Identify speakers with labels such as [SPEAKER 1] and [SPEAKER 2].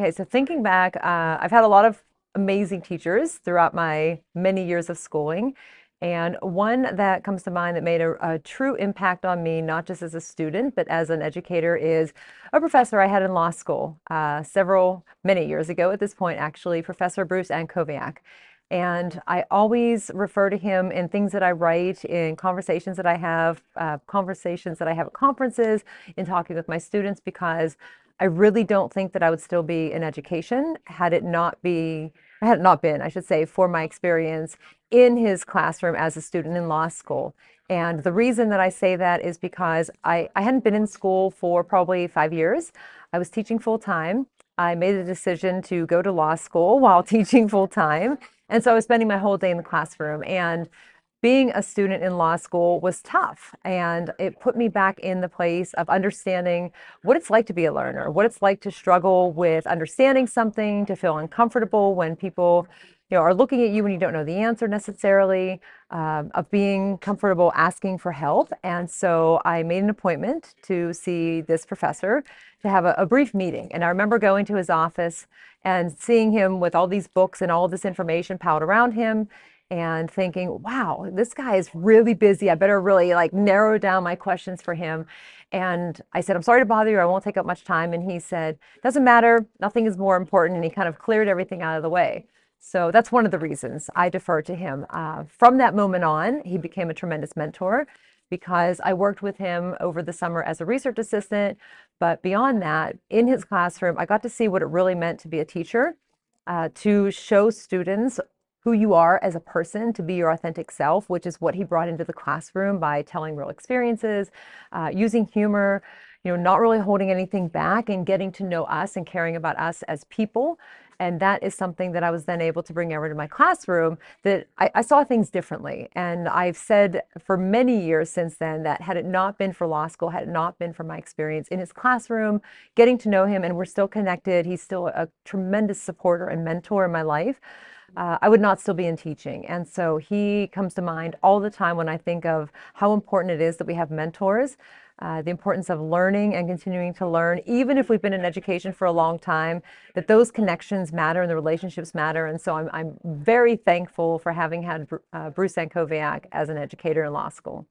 [SPEAKER 1] Okay, so thinking back, I've had a lot of amazing teachers throughout my many years of schooling. And one that comes to mind that made a true impact on me, not just as a student, but as an educator, is a professor I had in law school many years ago at this point, actually, Professor Bruce Antkowiak. And I always refer to him in things that I write, in conversations that I have at conferences, in talking with my students, because I really don't think that I would still be in education had it not been, I should say, for my experience in his classroom as a student in law school. And the reason that I say that is because I hadn't been in school for probably 5 years. I was teaching full time. I made a decision to go to law school while teaching full time. And so I was spending my whole day in the classroom. And being a student in law school was tough, and it put me back in the place of understanding what it's like to be a learner, what it's like to struggle with understanding something, to feel uncomfortable when people are looking at you when you don't know the answer necessarily, of being comfortable asking for help. And so I made an appointment to see this professor, to have a brief meeting. And I remember going to his office and seeing him with all these books and all this information piled around him, and thinking, wow, this guy is really busy. I better really narrow down my questions for him. And I said, I'm sorry to bother you. I won't take up much time. And he said, doesn't matter. Nothing is more important. And he kind of cleared everything out of the way. So that's one of the reasons I defer to him. From that moment on, he became a tremendous mentor, because I worked with him over the summer as a research assistant. But beyond that, in his classroom, I got to see what it really meant to be a teacher, to show students who you are as a person, to be your authentic self, which is what he brought into the classroom by telling real experiences, using humor, not really holding anything back, and getting to know us and caring about us as people. And that is something that I was then able to bring over to my classroom, that I saw things differently. And I've said for many years since then that had it not been for law school, had it not been for my experience in his classroom, getting to know him, and we're still connected, he's still a tremendous supporter and mentor in my life, I would not still be in teaching. And so he comes to mind all the time when I think of how important it is that we have mentors, the importance of learning and continuing to learn, even if we've been in education for a long time, that those connections matter and the relationships matter. And so I'm very thankful for having had Bruce Antkowiak as an educator in law school.